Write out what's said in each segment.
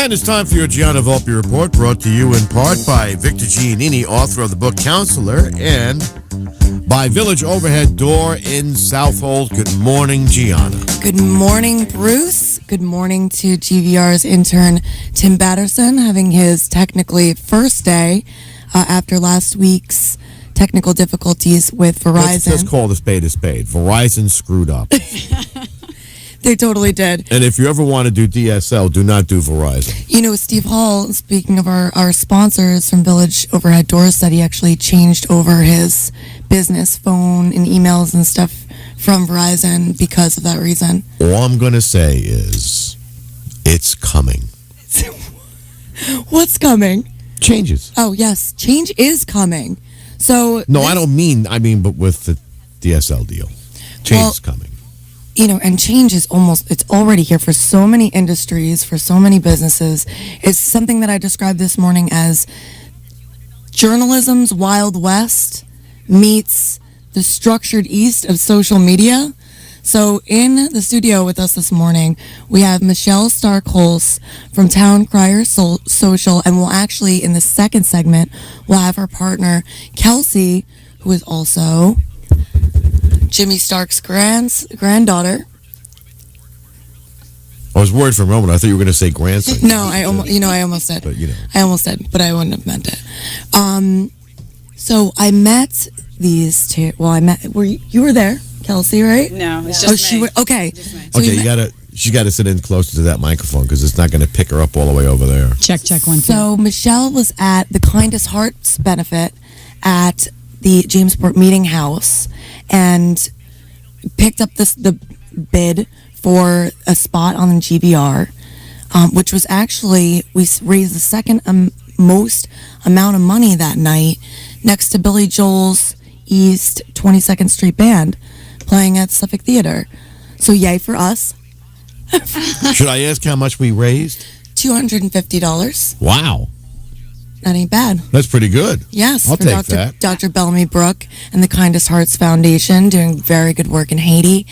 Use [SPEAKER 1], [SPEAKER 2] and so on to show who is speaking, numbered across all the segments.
[SPEAKER 1] And it's time for your Gianna Volpe report, brought to you in part by Victor Giannini, author of the book Counselor, and by Village Overhead Door in Southold. Good morning, Gianna.
[SPEAKER 2] Good morning, Bruce. Good morning to GVR's intern, Tim Batterson, having his technically first day after last week's technical difficulties with Verizon.
[SPEAKER 1] Let's call the spade a spade. Verizon screwed up.
[SPEAKER 2] They totally did.
[SPEAKER 1] And if you ever want to do DSL, do not do Verizon.
[SPEAKER 2] You know, Steve Hall, speaking of our sponsors from Village Overhead Doors, said he actually changed over his business phone and emails and stuff from Verizon because of that reason.
[SPEAKER 1] All I'm going to say is, it's coming.
[SPEAKER 2] What's coming?
[SPEAKER 1] Changes.
[SPEAKER 2] Oh, yes. Change is coming. So
[SPEAKER 1] No, I mean, but with the DSL deal. Change is coming.
[SPEAKER 2] You know, and change is it's already here for so many industries, for so many businesses. It's something that I described this morning as journalism's Wild West meets the structured East of social media. So in the studio with us this morning, we have Michelle Stark-Hulse from Town Crier Social, and we'll actually, in the second segment, we'll have her partner, Kelsey, who is also Jimmy Stark's granddaughter.
[SPEAKER 1] I was worried for a moment. I thought you were going to say grandson.
[SPEAKER 2] No, I almost did.
[SPEAKER 1] But,
[SPEAKER 2] I almost did, but I wouldn't have meant it. So I met these two. Well, you were there, Kelsey, right?
[SPEAKER 3] No, it's just me.
[SPEAKER 2] Okay.
[SPEAKER 1] So she got to sit in closer to that microphone because it's not going to pick her up all the way over there.
[SPEAKER 3] Check, 1, 2.
[SPEAKER 2] So Michelle was at the Kindest Hearts benefit at the Jamesport Meeting House and picked up the bid for a spot on the GVR, which was actually, we raised the second most amount of money that night, next to Billy Joel's East 22nd Street Band playing at Suffolk Theater. So yay for us.
[SPEAKER 1] Should I ask how much we raised?
[SPEAKER 2] $250.
[SPEAKER 1] Wow.
[SPEAKER 2] That ain't bad.
[SPEAKER 1] That's pretty good.
[SPEAKER 2] Yes.
[SPEAKER 1] I'll
[SPEAKER 2] for
[SPEAKER 1] take that.
[SPEAKER 2] Dr. Bellamy Brook and the Kindest Hearts Foundation doing very good work in Haiti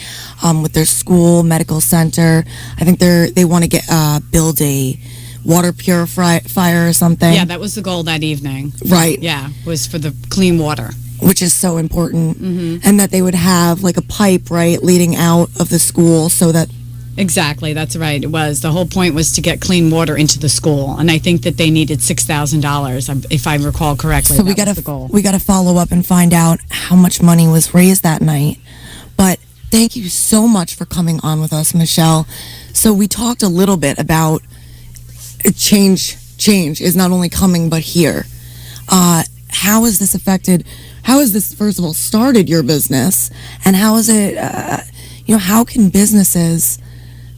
[SPEAKER 2] with their school, medical center. I think they want to build a water purifier or something.
[SPEAKER 3] Yeah, that was the goal that evening.
[SPEAKER 2] Right.
[SPEAKER 3] Yeah, was for the clean water.
[SPEAKER 2] Which is so important.
[SPEAKER 3] Mm-hmm.
[SPEAKER 2] And that they would have like a pipe, right, leading out of the school so that...
[SPEAKER 3] Exactly, that's right. It was. The whole point was to get clean water into the school. And I think that they needed $6,000, if I recall correctly.
[SPEAKER 2] So we got to follow up and find out how much money was raised that night. But thank you so much for coming on with us, Michelle. So we talked a little bit about change is not only coming but here. How has this affected, first of all, started your business? And how is it, how can businesses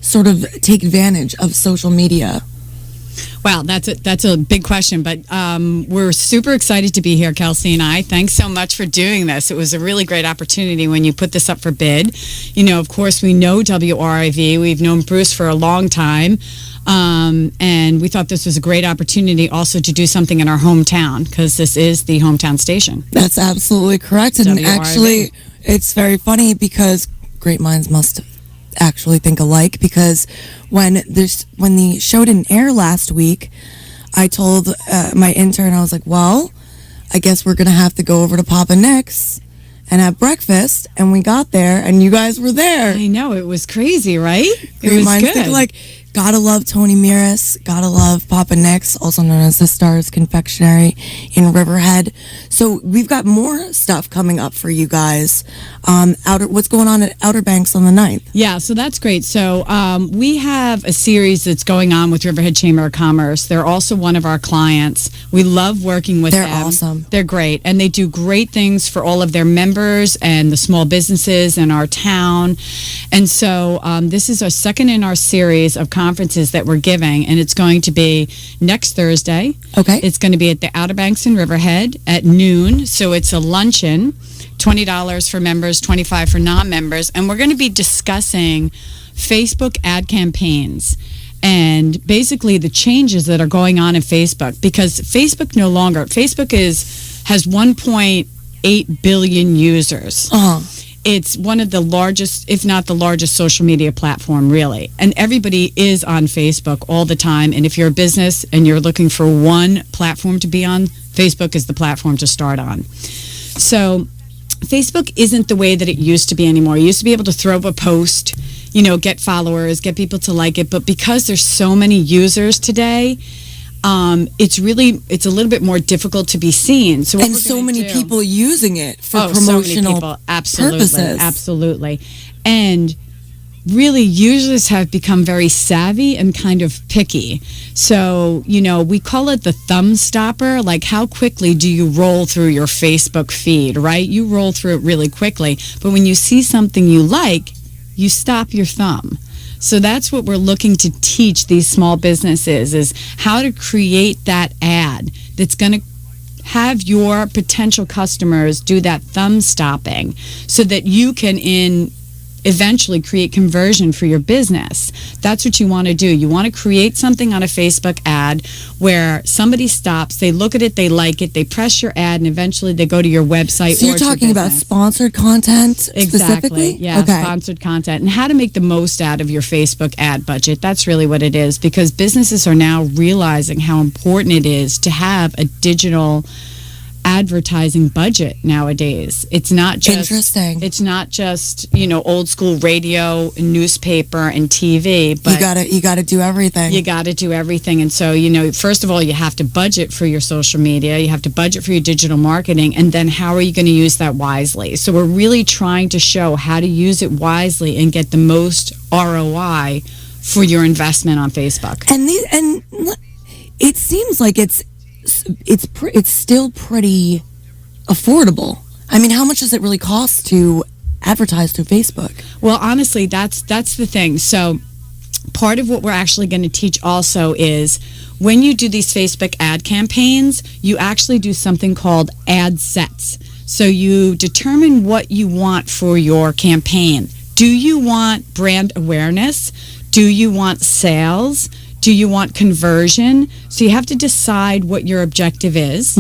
[SPEAKER 2] sort of take advantage of social media?
[SPEAKER 3] Wow, that's a big question, but we're super excited to be here, Kelsey and I. Thanks so much for doing this. It was a really great opportunity when you put this up for bid. You know, of course, we know WRIV. We've known Bruce for a long time, and we thought this was a great opportunity also to do something in our hometown, because this is the hometown station.
[SPEAKER 2] That's absolutely correct. And
[SPEAKER 3] WRIV.
[SPEAKER 2] Actually, it's very funny because great minds must actually think alike, because when the show didn't air last week, I told my intern, I was like, well, I guess we're gonna have to go over to Papa Nick's and have breakfast. And we got there and you guys were there.
[SPEAKER 3] I know, it was crazy, right?
[SPEAKER 2] Great
[SPEAKER 3] It was
[SPEAKER 2] minds
[SPEAKER 3] good.
[SPEAKER 2] think alike. Gotta love Tony Meras. Gotta love Papa Nick's, also known as the Stars Confectionery in Riverhead. So we've got more stuff coming up for you guys. What's going on at Outerbanks on the 9th?
[SPEAKER 3] Yeah, so that's great. So we have a series that's going on with Riverhead Chamber of Commerce. They're also one of our clients. We love working with them.
[SPEAKER 2] They're awesome.
[SPEAKER 3] They're great. And they do great things for all of their members and the small businesses in our town. And so this is our second in our series of conferences that we're giving, and it's going to be next Thursday.
[SPEAKER 2] Okay.
[SPEAKER 3] It's going to be at the Outerbanks in Riverhead at noon. So it's a luncheon, $20 for members, $25 for non-members, and we're going to be discussing Facebook ad campaigns and basically the changes that are going on in Facebook, because Facebook has 1.8 billion users.
[SPEAKER 2] Uh-huh.
[SPEAKER 3] It's one of the largest, if not the largest, social media platform, really. And everybody is on Facebook all the time. And if you're a business and you're looking for one platform to be on, Facebook is the platform to start on. So Facebook isn't the way that it used to be anymore. You used to be able to throw up a post, get followers, get people to like it. But because there's so many users today, it's a little bit more difficult to be seen. So
[SPEAKER 2] and so many people using it for promotional purposes.
[SPEAKER 3] Absolutely. And really, users have become very savvy and kind of picky. So, we call it the thumb stopper. Like, how quickly do you roll through your Facebook feed, right? You roll through it really quickly. But when you see something you like, you stop your thumb. So that's what we're looking to teach these small businesses, is how to create that ad that's going to have your potential customers do that thumb stopping so that you can eventually create conversion for your business. That's what you want to do. You want to create something on a Facebook ad where somebody stops, they look at it, they like it, they press your ad, and eventually they go to your website.
[SPEAKER 2] So you're talking about sponsored content specifically?
[SPEAKER 3] Yeah, okay. Sponsored content, and how to make the most out of your Facebook ad budget. That's really what it is, because businesses are now realizing how important it is to have a digital advertising budget nowadays. It's not just
[SPEAKER 2] interesting.
[SPEAKER 3] It's not just old school radio, newspaper, and TV. But
[SPEAKER 2] you gotta do everything.
[SPEAKER 3] You gotta do everything, and so first of all, you have to budget for your social media. You have to budget for your digital marketing, and then how are you going to use that wisely? So we're really trying to show how to use it wisely and get the most ROI for your investment on Facebook.
[SPEAKER 2] And it seems like it's still pretty affordable. I mean, how much does it really cost to advertise through Facebook?
[SPEAKER 3] Well, honestly, that's the thing. So part of what we're actually going to teach also is when you do these Facebook ad campaigns, you actually do something called ad sets. So you determine what you want for your campaign. Do you want brand awareness? Do you want sales? Do you want conversion? So you have to decide what your objective is.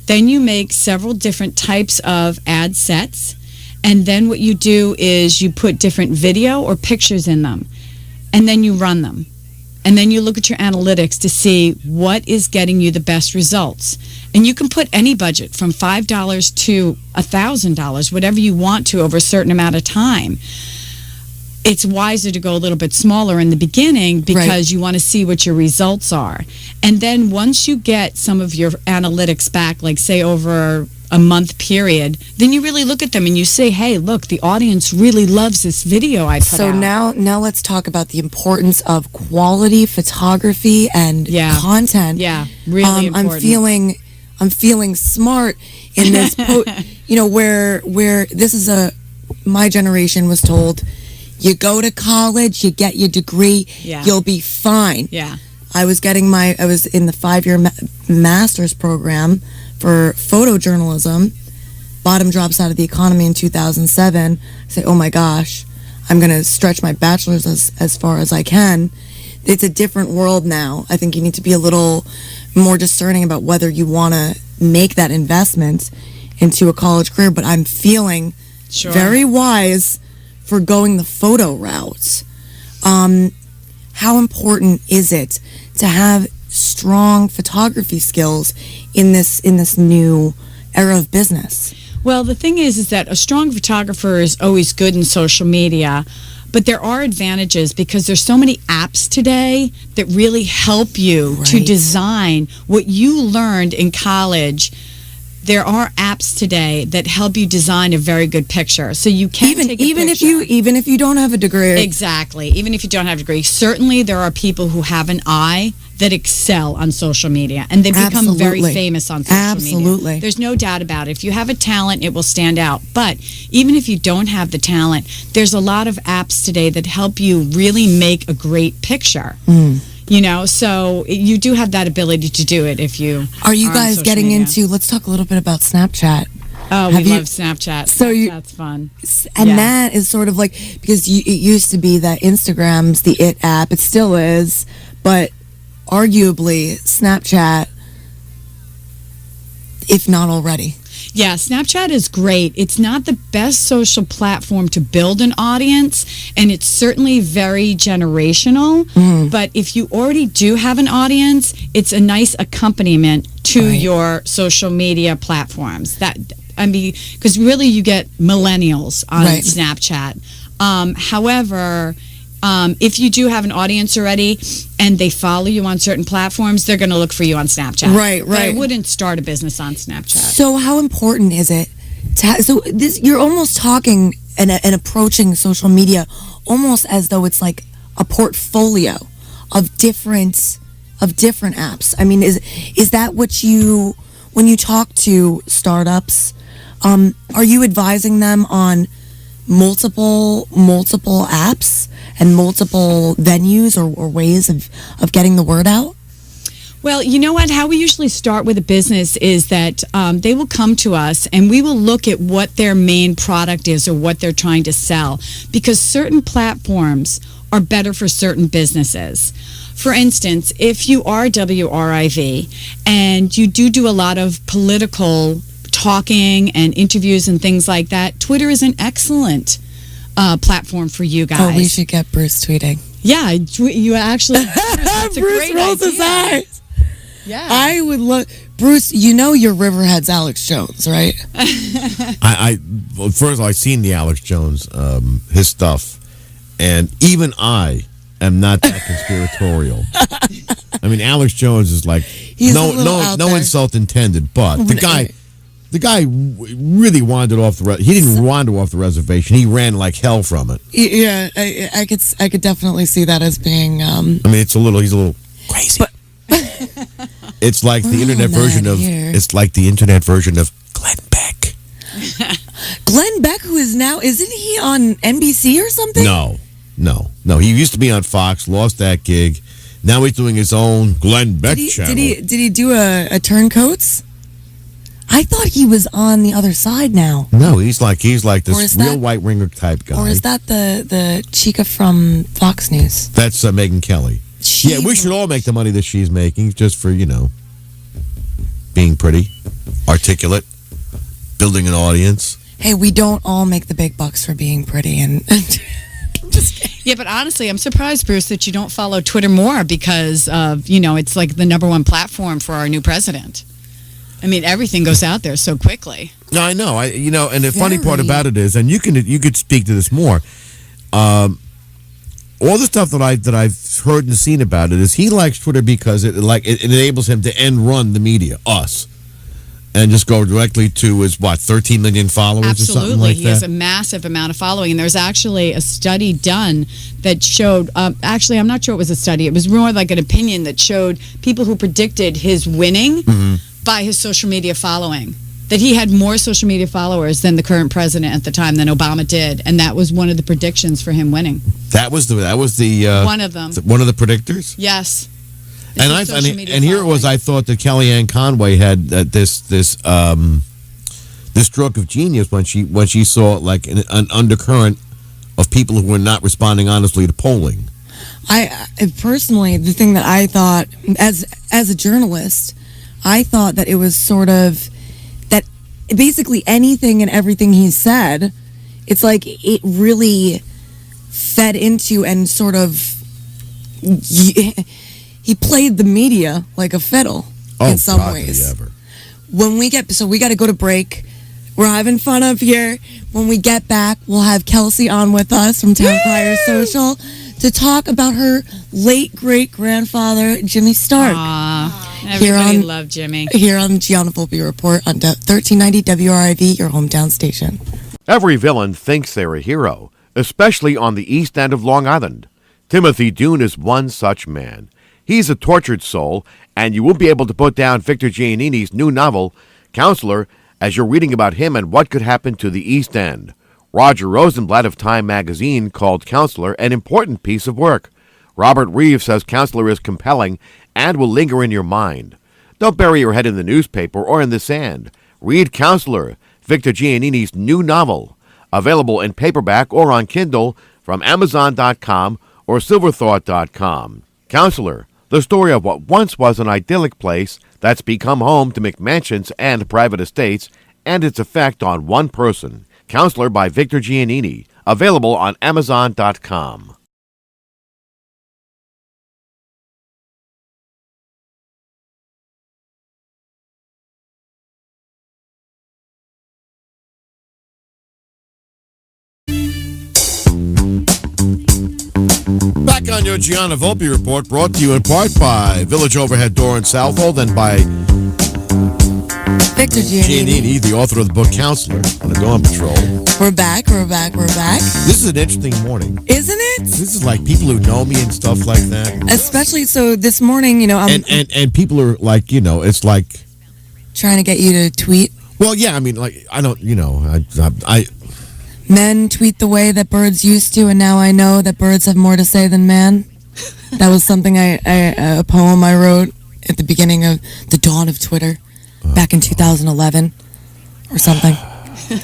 [SPEAKER 3] Then you make several different types of ad sets. And then what you do is you put different video or pictures in them. And then you run them. And then you look at your analytics to see what is getting you the best results. And you can put any budget from $5 to $1,000, whatever you want to, over a certain amount of time. It's wiser to go a little bit smaller in the beginning because you want to see what your results are. And then once you get some of your analytics back, like say over a month period, then you really look at them and you say, hey, look, the audience really loves this video I put out.
[SPEAKER 2] So now let's talk about the importance of quality photography and content.
[SPEAKER 3] Yeah, really important.
[SPEAKER 2] I'm feeling smart in this, where this is my generation was told, you go to college, you get your degree, you'll be fine.
[SPEAKER 3] Yeah.
[SPEAKER 2] I was in the 5-year master's program for photojournalism. Bottom drops out of the economy in 2007. I say, oh my gosh, I'm going to stretch my bachelor's as far as I can. It's a different world now. I think you need to be a little more discerning about whether you want to make that investment into a college career. But I'm feeling very wise for going the photo route. How important is it to have strong photography skills in this new era of business?
[SPEAKER 3] Well, the thing is that a strong photographer is always good in social media, but there are advantages because there's so many apps today that really help you to design what you learned in college. There are apps today that help you design a very good picture. So you can take a picture.
[SPEAKER 2] Even if you don't have a degree.
[SPEAKER 3] Exactly. Even if you don't have a degree. Certainly there are people who have an eye that excel on social media, and they become very famous on social media. There's no doubt about it. If you have a talent, it will stand out. But even if you don't have the talent, there's a lot of apps today that help you really make a great picture. So you do have that ability to do it if you
[SPEAKER 2] are you guys getting into, let's talk a little bit about Snapchat.
[SPEAKER 3] Oh, we love Snapchat. So that's fun.
[SPEAKER 2] And that is sort of like, because it used to be that Instagram's the it app. It still is, but arguably Snapchat, if not already.
[SPEAKER 3] Yeah, Snapchat is great. It's not the best social platform to build an audience, and it's certainly very generational. But if you already do have an audience, it's a nice accompaniment to your social media platforms. Because really you get millennials on Snapchat. However, if you do have an audience already and they follow you on certain platforms, they're going to look for you on Snapchat.
[SPEAKER 2] Right.
[SPEAKER 3] But I wouldn't start a business on Snapchat.
[SPEAKER 2] So how important is it you're almost talking and approaching social media almost as though it's like a portfolio of different apps. I mean, is that what when you talk to startups, are you advising them on multiple apps and multiple venues or ways of getting the word out?
[SPEAKER 3] Well, you know what? How we usually start with a business is that they will come to us and we will look at what their main product is or what they're trying to sell, because certain platforms are better for certain businesses. For instance, if you are WRIV and you do a lot of political talking and interviews and things like that, Twitter is an excellent platform for you guys.
[SPEAKER 2] Oh, we should get Bruce tweeting.
[SPEAKER 3] Yeah, you actually. That's a
[SPEAKER 2] Bruce
[SPEAKER 3] great
[SPEAKER 2] rolls
[SPEAKER 3] idea.
[SPEAKER 2] his eyes.
[SPEAKER 3] Yeah,
[SPEAKER 2] I would look. Bruce, you know you're Riverhead's Alex Jones, right?
[SPEAKER 1] Well, first of all, I've seen the Alex Jones, his stuff, and even I am not that conspiratorial. I mean, Alex Jones is like no insult intended, but the guy really wandered off he didn't wander off the reservation. He ran like hell from it.
[SPEAKER 2] Yeah, I could definitely see that as being.
[SPEAKER 1] I mean, he's a little crazy. It's like the internet version of. It's like the internet version of Glenn Beck.
[SPEAKER 2] Glenn Beck, who is now, isn't he on NBC or something?
[SPEAKER 1] No. He used to be on Fox, lost that gig. Now he's doing his own Glenn Beck channel.
[SPEAKER 2] Did he do a Turncoats? I thought he was on the other side now.
[SPEAKER 1] No, he's like this real white ringer type guy.
[SPEAKER 2] Or is that the chica from Fox News?
[SPEAKER 1] That's Megyn Kelly. We should all make the money that she's making just for, being pretty, articulate, building an audience.
[SPEAKER 2] Hey, we don't all make the big bucks for being pretty and just kidding.
[SPEAKER 3] Yeah, but honestly, I'm surprised, Bruce, that you don't follow Twitter more because of, it's like the number one platform for our new president. I mean, everything goes out there so quickly.
[SPEAKER 1] No, I know. And the funny part about it is, and you could speak to this more. All the stuff that I've heard and seen about it is he likes Twitter because it enables him to end run the media, us, and just go directly to his 13 million followers or something like that.
[SPEAKER 3] He has a massive amount of following, and there's actually a study done that showed. Actually, I'm not sure it was a study. It was more like an opinion that showed people who predicted his winning by his social media following. That he had more social media followers than the current president at the time, than Obama did, and that was one of the predictions for him winning.
[SPEAKER 1] That was the
[SPEAKER 3] one of them.
[SPEAKER 1] One of the predictors.
[SPEAKER 3] Yes.
[SPEAKER 1] And here it was. I thought that Kellyanne Conway had this stroke of genius when she saw like an undercurrent of people who were not responding honestly to polling.
[SPEAKER 2] I personally, the thing that I thought as a journalist, I thought that it was sort of that basically anything and everything he said, it's like it really fed into and sort of he played the media like a fiddle in some ways.
[SPEAKER 1] Ever.
[SPEAKER 2] We got to go to break. We're having fun up here. When we get back, we'll have Kelsey on with us from Town Crier Social to talk about her late great-grandfather, Jimmy Stark.
[SPEAKER 3] Everybody loved Jimmy.
[SPEAKER 2] Here on the Gianna Volpe Report on 1390 WRIV, your hometown station.
[SPEAKER 4] Every villain thinks they're a hero, especially on the East End of Long Island. Timothy Dune is one such man. He's a tortured soul, and you won't be able to put down Victor Giannini's new novel, Counselor, as you're reading about him and what could happen to the East End. Roger Rosenblatt of Time magazine called Counselor an important piece of work. Robert Reeve says Counselor is compelling and will linger in your mind. Don't bury your head in the newspaper or in the sand. Read Counselor, Victor Giannini's new novel. Available in paperback or on Kindle from Amazon.com or Silverthought.com. Counselor, the story of what once was an idyllic place that's become home to McMansions and private estates and its effect on one person. Counselor by Victor Giannini. Available on Amazon.com.
[SPEAKER 1] Back on your Gianna Volpe report, brought to you in part by Village Overhead Door in Southold and by
[SPEAKER 2] Victor Giannini.
[SPEAKER 1] the author of the book Counselor on the Dawn Patrol.
[SPEAKER 2] We're back.
[SPEAKER 1] This is an interesting morning.
[SPEAKER 2] Isn't it?
[SPEAKER 1] This is like people who know me and stuff like that.
[SPEAKER 2] Especially so this morning, I'm
[SPEAKER 1] And people are like, it's like,
[SPEAKER 2] trying to get you to tweet.
[SPEAKER 1] well, yeah, I mean, like, I don't, I
[SPEAKER 2] Men tweet the way that birds used to, and now I know that birds have more to say than man. That was something a poem I wrote at the beginning of the dawn of Twitter back in 2011 or something.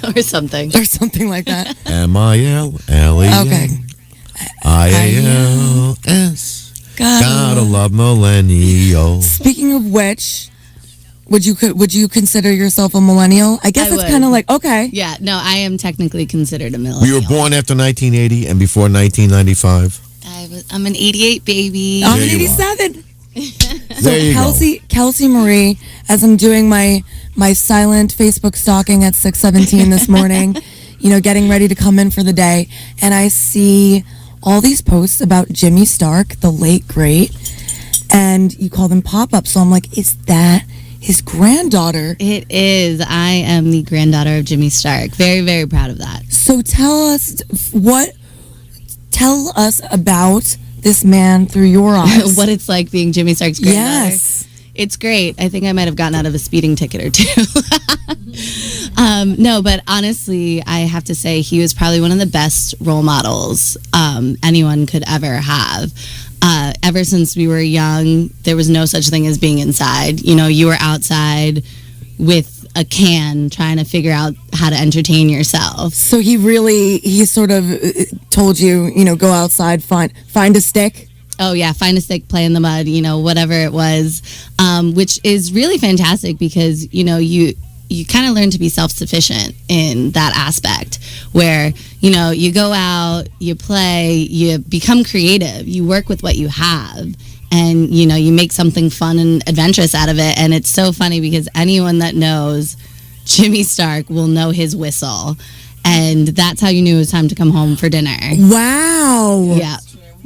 [SPEAKER 3] Or something.
[SPEAKER 2] Or something like that.
[SPEAKER 1] MILLEN
[SPEAKER 2] Okay.
[SPEAKER 1] IALS. Gotta love millennials.
[SPEAKER 2] Speaking of which, would you consider yourself a millennial? I guess
[SPEAKER 5] I
[SPEAKER 2] it's
[SPEAKER 5] would.
[SPEAKER 2] kind of like, okay.
[SPEAKER 5] Yeah, no, I am technically considered a millennial.
[SPEAKER 1] You were born after 1980 and before 1995.
[SPEAKER 5] I'm an 88 baby.
[SPEAKER 2] I'm
[SPEAKER 1] There
[SPEAKER 2] an
[SPEAKER 1] you are.
[SPEAKER 2] 87. So
[SPEAKER 1] There you go.
[SPEAKER 2] Kelsey Marie, as I'm doing my silent Facebook stalking at 6:17 this morning, getting ready to come in for the day, and I see all these posts about Jimmy Stark, the late great, and you call them pop-ups. So I'm like, is that his granddaughter?
[SPEAKER 5] It is. I am the granddaughter of Jimmy Stark. Very, very proud of that.
[SPEAKER 2] So tell us about this man through your eyes.
[SPEAKER 5] What it's like being Jimmy Stark's granddaughter.
[SPEAKER 2] Yes.
[SPEAKER 5] It's great. I think I might have gotten out of a speeding ticket or two. No, but honestly, I have to say he was probably one of the best role models anyone could ever have. Ever since we were young, there was no such thing as being inside. You were outside with a can trying to figure out how to entertain yourself.
[SPEAKER 2] So he sort of told you, go outside, find a stick.
[SPEAKER 5] Oh yeah, find a stick, play in the mud, whatever it was, which is really fantastic because you kind of learn to be self-sufficient in that aspect where you go out, you play, you become creative, you work with what you have, and you make something fun and adventurous out of it. And it's so funny because anyone that knows Jimmy Stark will know his whistle, and that's how you knew it was time to come home for dinner.
[SPEAKER 2] Wow.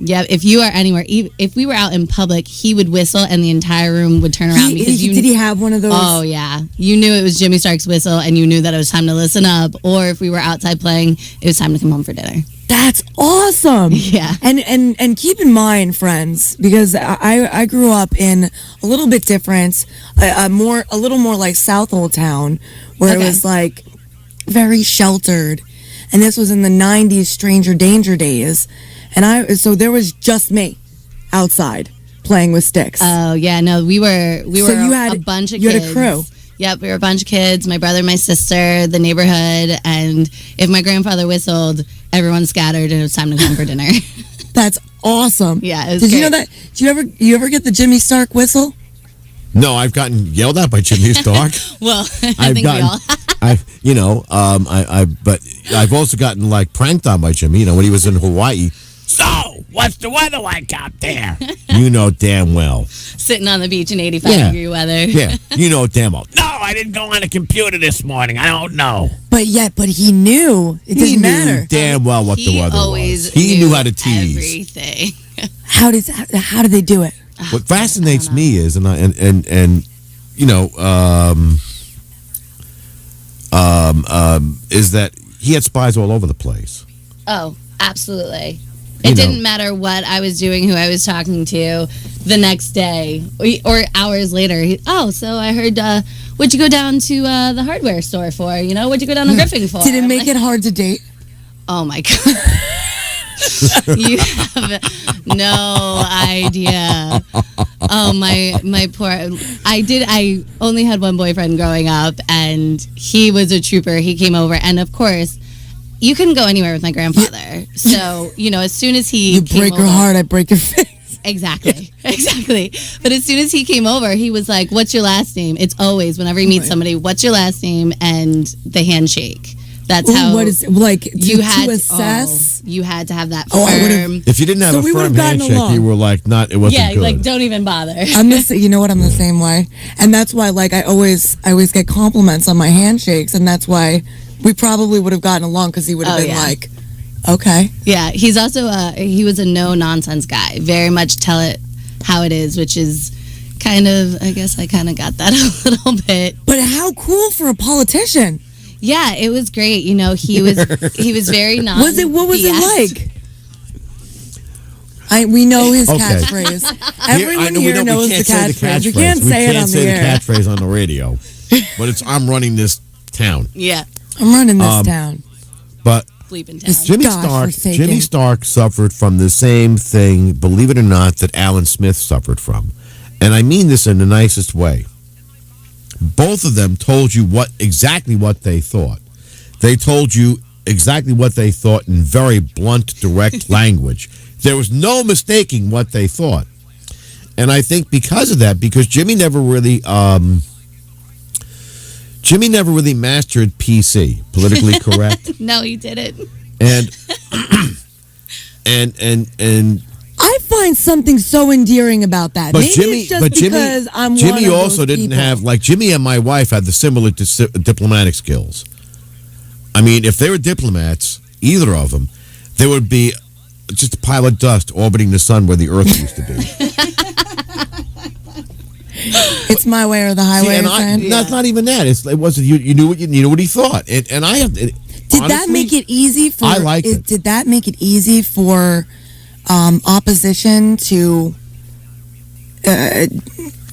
[SPEAKER 5] Yeah, if you are anywhere, if we were out in public, he would whistle and the entire room would turn around because
[SPEAKER 2] did he have one of those?
[SPEAKER 5] Oh yeah, you knew it was Jimmy Stark's whistle, and you knew that it was time to listen up. Or if we were outside playing, it was time to come home for dinner.
[SPEAKER 2] That's awesome.
[SPEAKER 5] Yeah.
[SPEAKER 2] And keep in mind, friends, because I grew up in a little bit different, a little more like Southold town, where
[SPEAKER 5] Okay.
[SPEAKER 2] it was like very sheltered, and this was in the 90s stranger danger days, and so there was just me outside playing with sticks.
[SPEAKER 5] Oh yeah, no, we were
[SPEAKER 2] So you had
[SPEAKER 5] a bunch of
[SPEAKER 2] you
[SPEAKER 5] kids.
[SPEAKER 2] had a crew.
[SPEAKER 5] Yep, we were a bunch of kids. My brother, my sister, the neighborhood, and if my grandfather whistled, everyone scattered, and it was time to come for dinner.
[SPEAKER 2] That's awesome.
[SPEAKER 5] Yeah, it was
[SPEAKER 2] Did you know
[SPEAKER 5] great.
[SPEAKER 2] that? Did you ever get the Jimmy Stark whistle?
[SPEAKER 1] No, I've gotten yelled at by Jimmy Stark.
[SPEAKER 5] Well, I think we all.
[SPEAKER 1] But I've also gotten like pranked on by Jimmy. When he was in Hawaii. So, what's the weather like out there? You know damn well.
[SPEAKER 5] Sitting on the beach in 85-degree weather.
[SPEAKER 1] Yeah, you know damn well. No, I didn't go on a computer this morning. I don't know.
[SPEAKER 2] But he knew. It
[SPEAKER 1] He
[SPEAKER 2] didn't
[SPEAKER 1] knew
[SPEAKER 2] matter.
[SPEAKER 1] damn well what the weather
[SPEAKER 5] always
[SPEAKER 1] was. He knew how to tease.
[SPEAKER 5] everything.
[SPEAKER 2] How did they do it?
[SPEAKER 1] What fascinates me is, is that he had spies all over the place.
[SPEAKER 5] Oh, absolutely. It didn't matter what I was doing, who I was talking to the next day or hours later. So I heard, what'd you go down to the hardware store for? What'd you go down to Griffing for?
[SPEAKER 2] Did it make it hard to date?
[SPEAKER 5] Oh, my God. You have no idea. Oh, my poor. I only had one boyfriend growing up, and he was a trooper. He came over, and of course, you couldn't go anywhere with my grandfather. So, as soon as he
[SPEAKER 2] You
[SPEAKER 5] came
[SPEAKER 2] break her
[SPEAKER 5] over-
[SPEAKER 2] heart, I break your face.
[SPEAKER 5] Exactly. But as soon as he came over, he was like, "What's your last name?" It's always whenever he meets somebody, "What's your last name?" and the handshake. That's how.
[SPEAKER 2] What is like
[SPEAKER 5] you had
[SPEAKER 2] to assess?
[SPEAKER 5] you had to have that
[SPEAKER 2] Oh, I would've-
[SPEAKER 5] firm.
[SPEAKER 1] If you didn't have
[SPEAKER 2] So
[SPEAKER 1] a
[SPEAKER 2] we
[SPEAKER 1] firm
[SPEAKER 2] would've gotten
[SPEAKER 1] handshake,
[SPEAKER 2] along.
[SPEAKER 1] you were like, it wasn't
[SPEAKER 5] Yeah,
[SPEAKER 1] good.
[SPEAKER 5] like don't even bother.
[SPEAKER 2] You know what? I'm the same way, and that's why like I always get compliments on my handshakes, and that's why we probably would have gotten along because he would have been like, okay.
[SPEAKER 5] Yeah, he's also he was a no nonsense guy. Very much tell it how it is, which is kind of, I guess I kind of got that a little bit.
[SPEAKER 2] But how cool for a politician.
[SPEAKER 5] Yeah, it was great. You know, he was very non.
[SPEAKER 2] What was it like? We know his catchphrase. Everyone here knows the catchphrase. We can't say it on the air.
[SPEAKER 1] We can't say the catchphrase on the radio. But it's, I'm running this town.
[SPEAKER 5] Yeah.
[SPEAKER 2] I'm running this town.
[SPEAKER 1] But
[SPEAKER 5] Sleeping town.
[SPEAKER 1] Jimmy Stark suffered from the same thing, believe it or not, that Alan Smith suffered from. And I mean this in the nicest way. Both of them told you exactly what they thought. They told you exactly what they thought in very blunt, direct language. There was no mistaking what they thought. And I think because of that, because Jimmy never really mastered PC, politically correct.
[SPEAKER 5] No, he didn't.
[SPEAKER 1] And
[SPEAKER 2] I find something so endearing about that. Maybe it's just because I'm
[SPEAKER 1] Jimmy
[SPEAKER 2] one of
[SPEAKER 1] also
[SPEAKER 2] those
[SPEAKER 1] didn't
[SPEAKER 2] people.
[SPEAKER 1] have, like, Jimmy and my wife had the similar diplomatic skills. I mean, if they were diplomats, either of them, they would be just a pile of dust orbiting the sun where the Earth used to be.
[SPEAKER 2] It's my way or the highway.
[SPEAKER 1] That's not even that. It wasn't. You knew what he thought, and I have.
[SPEAKER 2] Did that make it easy for?
[SPEAKER 1] I liked it.
[SPEAKER 2] Did that make it easy for opposition to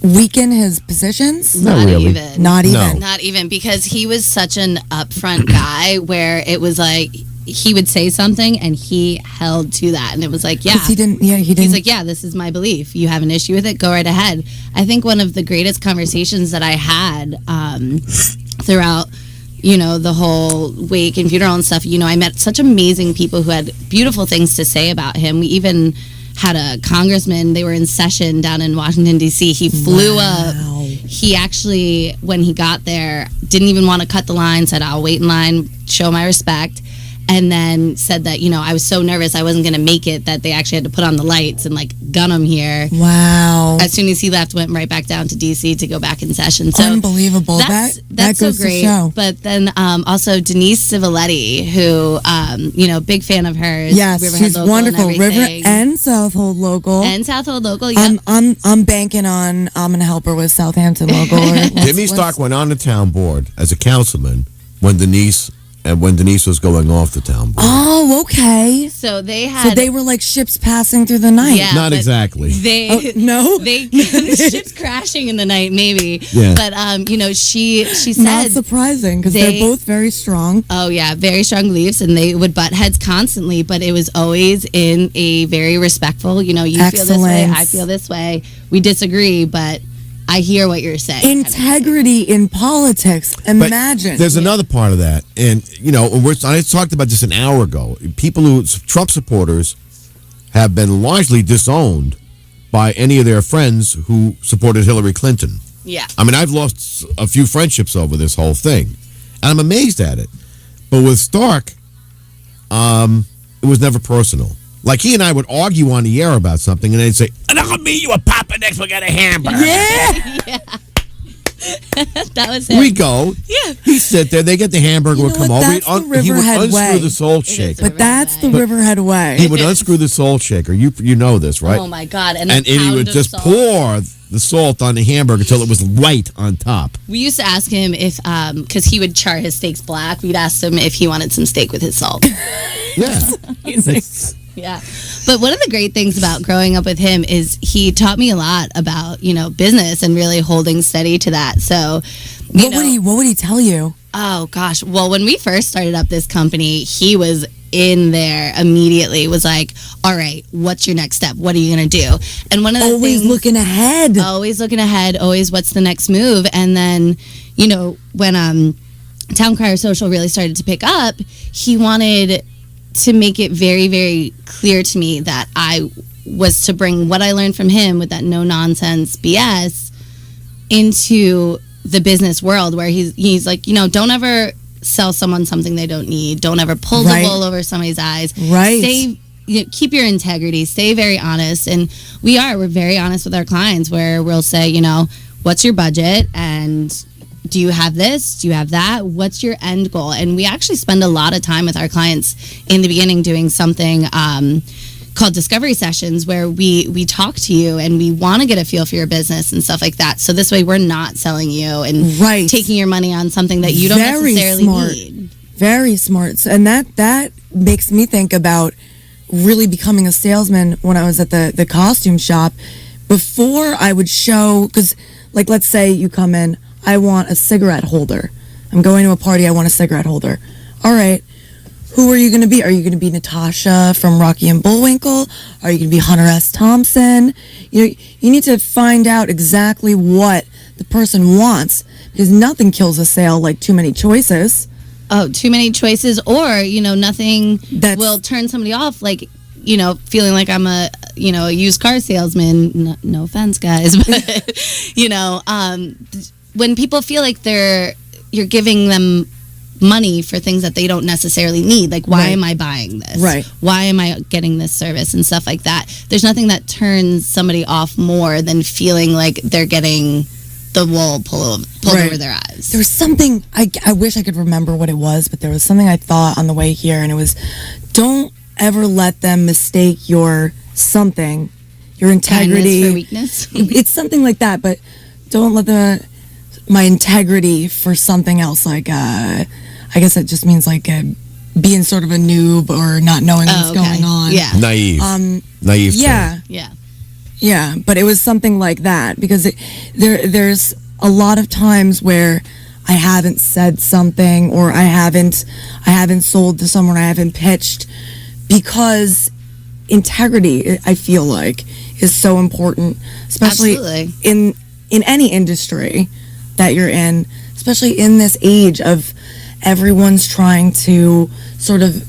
[SPEAKER 2] weaken his positions?
[SPEAKER 1] Not really.
[SPEAKER 5] Even.
[SPEAKER 2] Not even.
[SPEAKER 1] No.
[SPEAKER 5] Not even, because he was such an upfront guy where it was like he would say something and he held to that, and it was like, yeah,
[SPEAKER 2] 'Cause he didn't. He's
[SPEAKER 5] like, yeah, this is my belief. You have an issue with it, go right ahead. I think one of the greatest conversations that I had throughout, the whole wake and funeral and stuff, I met such amazing people who had beautiful things to say about him. We even had a congressman, they were in session down in Washington, D.C. He flew up. He actually, when he got there, didn't even want to cut the line, said, I'll wait in line, show my respect. And then said that, I was so nervous I wasn't going to make it that they actually had to put on the lights and, like, gun him here.
[SPEAKER 2] Wow.
[SPEAKER 5] As soon as he left, went right back down to D.C. to go back in session. So
[SPEAKER 2] unbelievable.
[SPEAKER 5] That's
[SPEAKER 2] goes
[SPEAKER 5] so great.
[SPEAKER 2] to show.
[SPEAKER 5] But then also Denise Civiletti, who, big fan of hers.
[SPEAKER 2] Yes,
[SPEAKER 5] Riverhead
[SPEAKER 2] she's
[SPEAKER 5] Local
[SPEAKER 2] wonderful.
[SPEAKER 5] and
[SPEAKER 2] River
[SPEAKER 5] everything.
[SPEAKER 2] and Southold Local.
[SPEAKER 5] And Southold Local, yeah.
[SPEAKER 2] I'm banking on I'm going to help her with Southampton Local.
[SPEAKER 1] Jimmy Stark went on the town board as a councilman when Denise was going off the town board.
[SPEAKER 2] Oh, okay.
[SPEAKER 5] So they had.
[SPEAKER 2] So they were like ships passing through the night.
[SPEAKER 5] Yeah,
[SPEAKER 1] Not
[SPEAKER 5] but
[SPEAKER 1] exactly.
[SPEAKER 2] No?
[SPEAKER 5] The ships crashing in the night, maybe.
[SPEAKER 1] Yeah.
[SPEAKER 5] But she said,
[SPEAKER 2] Not surprising because they're both very strong.
[SPEAKER 5] Oh yeah, very strong beliefs, and they would butt heads constantly, but it was always in a very respectful. You feel this way, I feel this way. We disagree, but I hear what you're saying.
[SPEAKER 2] Integrity in politics. Imagine.
[SPEAKER 1] But there's another part of that, and I talked about this an hour ago. Trump supporters have been largely disowned by any of their friends who supported Hillary Clinton.
[SPEAKER 5] Yeah.
[SPEAKER 1] I mean, I've lost a few friendships over this whole thing, and I'm amazed at it. But with Stark, it was never personal. Like, he and I would argue on the air about something, and they'd say, "And I'll meet you at Papa next. We'll get a hamburger."
[SPEAKER 2] Yeah.
[SPEAKER 5] That was it.
[SPEAKER 1] We go. Yeah. He'd sit there. They get the hamburger. Would come over.
[SPEAKER 2] That's the
[SPEAKER 1] He would
[SPEAKER 2] Riverhead
[SPEAKER 1] unscrew
[SPEAKER 2] way.
[SPEAKER 1] the salt shaker.
[SPEAKER 2] But that's the Riverhead way.
[SPEAKER 1] He would unscrew the salt shaker. You know this, right?
[SPEAKER 5] Oh my God! And
[SPEAKER 1] he would just pour the salt on the hamburger until it was white on top.
[SPEAKER 5] We used to ask him if, because he would char his steaks black. We'd ask him if he wanted some steak with his salt.
[SPEAKER 1] Yeah.
[SPEAKER 5] Yeah. But one of the great things about growing up with him is he taught me a lot about, business and really holding steady to that. So,
[SPEAKER 2] what would he tell you?
[SPEAKER 5] Oh gosh. Well, when we first started up this company, he was in there immediately, was like, all right, what's your next step? What are you going to do? And one of the
[SPEAKER 2] always
[SPEAKER 5] things,
[SPEAKER 2] looking ahead.
[SPEAKER 5] always what's the next move? And then, when Town Crier Social really started to pick up, he wanted to make it very, very clear to me that I was to bring what I learned from him with that no nonsense BS into the business world, where he's like, don't ever sell someone something they don't need. Don't ever pull the wool over somebody's eyes.
[SPEAKER 2] Right.
[SPEAKER 5] Keep your integrity. Stay very honest. And we're very honest with our clients, where we'll say, what's your budget, and do you have this? Do you have that? What's your end goal? And we actually spend a lot of time with our clients in the beginning doing something called discovery sessions, where we talk to you and we want to get a feel for your business and stuff like that. So this way we're not selling you and taking your money on something that you don't necessarily need.
[SPEAKER 2] Very smart. And that makes me think about really becoming a salesman when I was at the costume shop. Before I would show, because like, let's say you come in, I want a cigarette holder. I'm going to a party, I want a cigarette holder. All right, who are you going to be? Are you going to be Natasha from Rocky and Bullwinkle? Are you going to be Hunter S. Thompson? You need to find out exactly what the person wants, because nothing kills a sale like too many choices.
[SPEAKER 5] Oh, too many choices, or, nothing that will turn somebody off, like, feeling like I'm a used car salesman. No offense, guys, but, when people feel like you're giving them money for things that they don't necessarily need, like, why am I buying this?
[SPEAKER 2] Right.
[SPEAKER 5] Why am I getting this service and stuff like that? There's nothing that turns somebody off more than feeling like they're getting the wool pulled over their eyes.
[SPEAKER 2] There was something, I wish I could remember what it was, but there was something I thought on the way here, and it was, don't ever let them mistake your integrity
[SPEAKER 5] for weakness.
[SPEAKER 2] It's something like that, but don't let my integrity for something else, like I guess it just means like being sort of a noob or not knowing what's going on.
[SPEAKER 5] Yeah.
[SPEAKER 1] Naive. Naive.
[SPEAKER 2] Yeah, but it was something like that, because there's a lot of times where I haven't said something, or I haven't sold to someone, I haven't pitched, because integrity, I feel like, is so important, especially in any industry that you're in, especially in this age of everyone's trying to sort of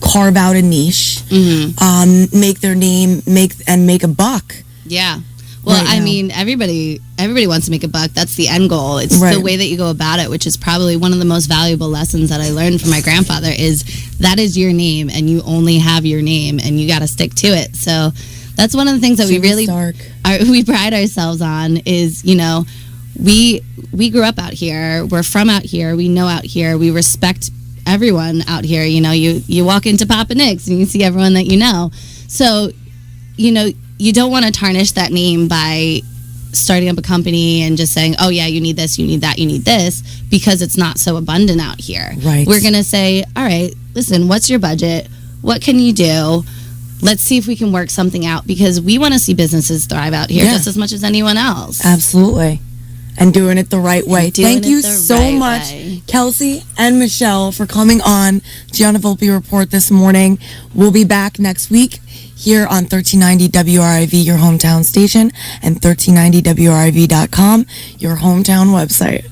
[SPEAKER 2] carve out a niche, make their name, make a buck.
[SPEAKER 5] Yeah. Well, I mean, everybody wants to make a buck. That's the end goal. It's the way that you go about it, which is probably one of the most valuable lessons that I learned from my grandfather, is that is your name, and you only have your name, and you got to stick to it. So that's one of the things that we pride ourselves on is, we grew up out here. We're from out here. We know out here. We respect everyone out here. You walk into Papa Nick's and you see everyone that you know. So, you don't want to tarnish that name by starting up a company and just saying, oh yeah, you need this, you need that, you need this, because it's not so abundant out here.
[SPEAKER 2] Right.
[SPEAKER 5] We're going to say, all right, listen, what's your budget? What can you do? Let's see if we can work something out, because we want to see businesses thrive out here just as much as anyone else.
[SPEAKER 2] Absolutely. And doing it the right way. Thank you so much, Kelsey and Michelle, for coming on Gianna Volpe Report this morning. We'll be back next week here on 1390 WRIV, your hometown station, and 1390WRIV.com, your hometown website.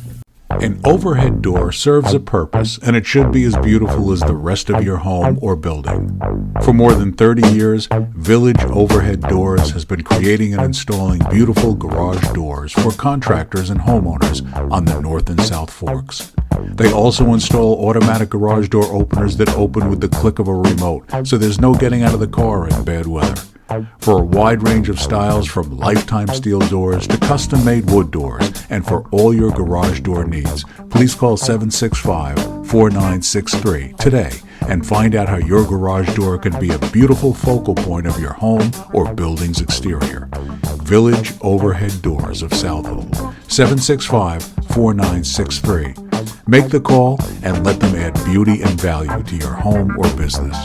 [SPEAKER 6] An overhead door serves a purpose, and it should be as beautiful as the rest of your home or building. For more than 30 years, Village Overhead Doors has been creating and installing beautiful garage doors for contractors and homeowners on the North and South Forks. They also install automatic garage door openers that open with the click of a remote, so there's no getting out of the car in bad weather. For a wide range of styles, from lifetime steel doors to custom-made wood doors, and for all your garage door needs, please call 765-4963 today and find out how your garage door can be a beautiful focal point of your home or building's exterior. Village Overhead Doors of Southold, 765-4963. Make the call and let them add beauty and value to your home or business.